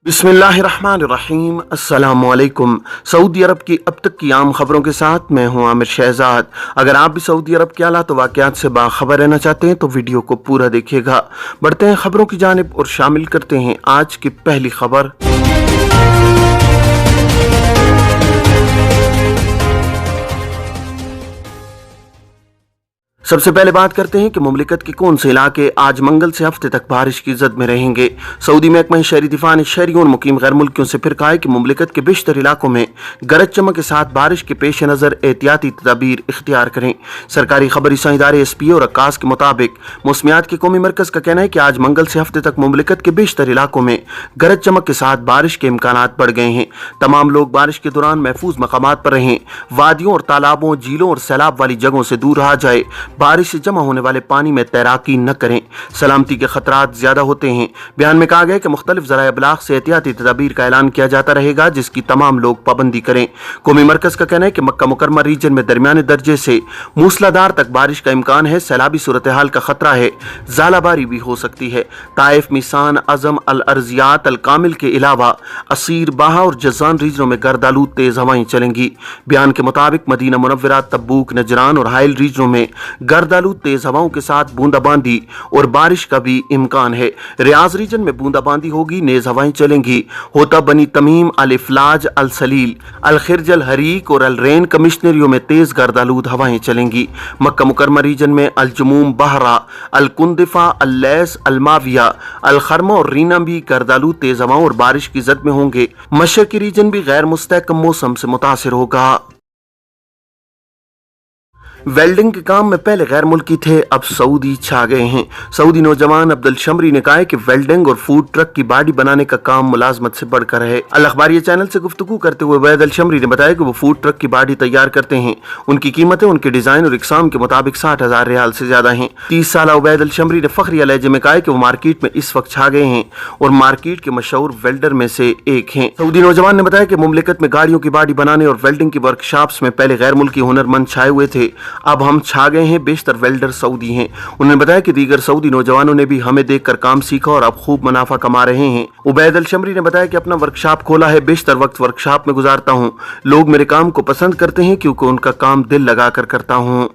बिस्मिल्लाहिर्रहमानिर्रहीम। अस्सलामुअलैकुम। सऊदी अरब की अब तक की आम खबरों के साथ मैं हूं आमिर शहजाद। अगर आप भी सऊदी अरब के हालात वाक़यात से बाखबर रहना चाहते हैं तो वीडियो को पूरा देखिएगा। बढ़ते हैं खबरों की जानिब और शामिल करते हैं आज की पहली खबर। सबसे पहले बात करते हैं कि मुमलिकत के कौन से इलाके आज मंगल से हफ्ते तक बारिश की जद में रहेंगे। सऊदी महकमा शहरी दिफा ने शहरियों और मुकीम गैर मुल्कियों से फिर कहा है कि मुमलिकत के बेशतर इलाकों में गरज चमक के साथ बारिश के पेश नज़र एहतियाती तदाबीर इख्तियार करें। सरकारी खबरी इदारे SPA और अक्कास के मुताबिक मौसमियात के कौमी मरकज़ का कहना है कि आज मंगल से हफ्ते तक मुमलिकत के बेशतर इलाकों में गरज चमक के साथ बारिश के इम्कानात बढ़ गए हैं। तमाम लोग बारिश के दौरान महफूज मकामात पर रहें, वादियों और तालाबों, झीलों और सैलाब वाली जगहों से दूर रहा जाए, बारिश से जमा होने वाले पानी में तैराकी न करें, सलामती के खतरात ज्यादा होते हैं। बयान में कहा गया कि मुख्तलिफ ज़राए इबलाग से एहतियाती तदाबीर का ऐलान किया जाता रहेगा जिसकी तमाम लोग पाबंदी करें। कौमी मरकज का कहना है कि मक्का मुकरमा रीजन में दरमियाने दर्जे से मूसलाधार तक बारिश का इम्कान है, सैलाबी सूरत हाल का खतरा है, ज़ालाबारी भी हो सकती है। ताइफ, मिसान, अज़म, अल अर्जियात, अल कामिल के अलावा असीर, बाहा और जज़ान रीजनों में गर्दालू तेज हवाएं चलेंगी। बयान के मुताबिक मदीना मुनव्वरा, तब्बूक, नजरान और हाइल रीजनों में गर्दालू तेज हवाओं के साथ बूंदाबांदी और बारिश का भी इम्कान है। रियाज रीजन में बूंदाबांदी होगी, नेज हवाएं चलेंगी। होता, बनी तमीम, अल इफलाज, अल सलील, अल खिरज, अल हरीक और अल रेन कमिश्नरियों में तेज गर्दालूद हवाएं चलेंगी। मक्का मुकरमा रीजन में अल जुमूम, बहरा, अल कुंदिफा, अल लैस, अल माविया, अल खरमा और रीना भी गर्दालूद तेज हवाओं और बारिश की जद में होंगे। मशरकी रीजन भी गैर मुस्तहकम मौसम से मुतासिर होगा। वेल्डिंग के काम में पहले गैर मुल्की थे, अब सऊदी छा गए हैं। सऊदी नौजवान अब्दुल शमरी ने कहा है कि वेल्डिंग और फूड ट्रक की बॉडी बनाने का काम मुलाजमत से बढ़कर है। अल अखबारिया चैनल से गुफ्तगू करते हुए वैद अल शमरी ने बताया कि वो फूड ट्रक की बॉडी तैयार करते हैं। उनकी कीमतें उनके डिजाइन और इकसाम के मुताबिक 60,000 रियाल से ज्यादा हैं। 30 साल उबैद अल शमरी ने फखरिया लहजे में कहा है कि वो मार्केट में इस वक्त छा गए हैं और मार्केट के मशहूर वेल्डर में से एक हैं। सऊदी नौजवान ने बताया कि मुमलिकत में गाड़ियों की बॉडी बनाने और वेल्डिंग की वर्कशॉप्स में पहले गैर मुल्की हुनरमंद छाए हुए थे, अब हम छा गए हैं, बेशतर वेल्डर सऊदी हैं। उन्होंने बताया कि दीगर सऊदी नौजवानों ने भी हमें देखकर काम सीखा और अब खूब मुनाफा कमा रहे हैं। उबैद अल शमरी ने बताया कि अपना वर्कशॉप खोला है, बेशतर वक्त वर्कशॉप में गुजारता हूं। लोग मेरे काम को पसंद करते हैं क्योंकि उनका काम दिल लगाकर करता हूं।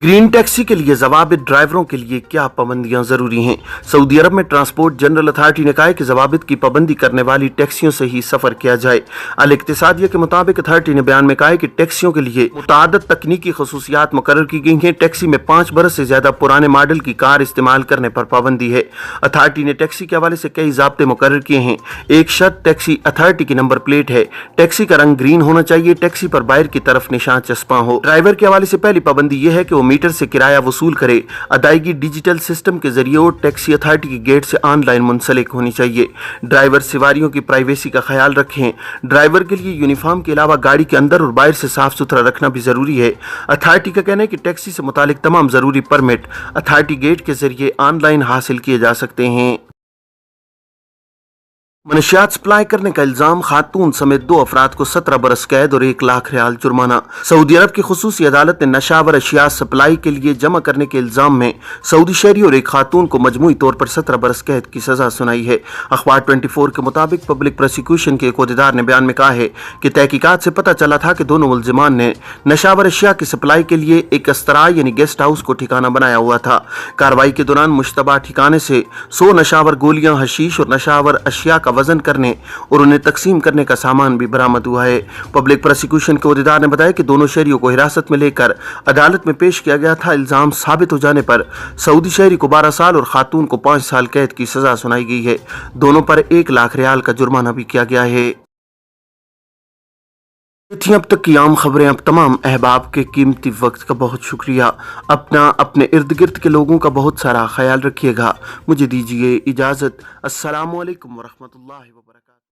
ग्रीन टैक्सी के लिए ज़वाबित ड्राइवरों के लिए क्या पाबंदियां जरूरी हैं। सऊदी अरब में ट्रांसपोर्ट जनरल अथॉरिटी ने कहा है कि ज़वाबित की पाबंदी करने वाली टैक्सियों से ही सफर किया जाए। अल इक्तिसादिया के मुताबिक अथॉरिटी ने बयान में कहा है कि टैक्सियों के लिए मुतादद तकनीकी खसूसियात मुकर्रर की गई हैं। टैक्सी में 5 बरस से ज्यादा पुराने मॉडल की कार इस्तेमाल करने पर पाबंदी है। अथॉरिटी ने टैक्सी के हवाले से कई ज़ाब्ते मुकर्रर किए हैं। एक शर्त, टैक्सी अथॉरिटी की नंबर प्लेट है, टैक्सी का रंग ग्रीन होना चाहिए, टैक्सी पर बाहर की तरफ निशान चस्पा हो। ड्राइवर के हवाले से पहली पाबंदी यह है कि वो मीटर से किराया वसूल करे, अदायगी डिजिटल सिस्टम के जरिए और टैक्सी अथॉरिटी की गेट से ऑनलाइन मुंसलिक होनी चाहिए। ड्राइवर सवारियों की प्राइवेसी का ख्याल रखें। ड्राइवर के लिए यूनिफॉर्म के अलावा गाड़ी के अंदर और बाहर से साफ सुथरा रखना भी जरूरी है। अथॉरिटी का कहना है कि टैक्सी से मुतालिक तमाम जरूरी परमिट अथॉरिटी गेट के जरिए ऑनलाइन हासिल किए जा सकते हैं। मनशियात सप्लाई करने का इल्जाम, खातून समेत 2 अफराद को 17 बरस कैद और 1 लाख रियाल जुर्माना। सऊदी अरब की खुसूसी अदालत ने नशावर अशिया सप्लाई के लिए जमा करने के इल्जाम में सऊदी शहरी और एक खातून को मजमूई तौर पर 17 बरस कैद की सजा सुनाई है। अखबार 24 के मुताबिक पब्लिक प्रोसिक्यूशन के एक अहदेदार ने बयान में कहा है कि तहकीकात से पता चला था कि दोनों मुल्जिमान ने नशावर अशिया की सप्लाई के लिए एक अस्तरा यानी गेस्ट हाउस को ठिकाना बनाया हुआ था। कार्रवाई के दौरान मुश्तबा ठिकाने से 100 नशावर गोलियां, हशीश और नशावर अशिया का वजन करने और उन्हें तकसीम करने का सामान भी बरामद हुआ है। पब्लिक प्रोसिक्यूशन के अहदेदार ने बताया कि दोनों शहरियों को हिरासत में लेकर अदालत में पेश किया गया था। इल्जाम साबित हो जाने पर सऊदी शहरी को 12 साल और खातून को 5 साल कैद की सजा सुनाई गई है। दोनों पर 1 लाख रियाल का जुर्माना भी किया गया है। थी अब तक की आम खबरें। अब तमाम अहबाब के कीमती वक्त का बहुत शुक्रिया। अपने इर्द गिर्द के लोगों का बहुत सारा ख्याल रखिएगा। मुझे दीजिए इजाज़त। अस्सलामु अलैकुम वरहमतुल्लाहि वबरकातुहू।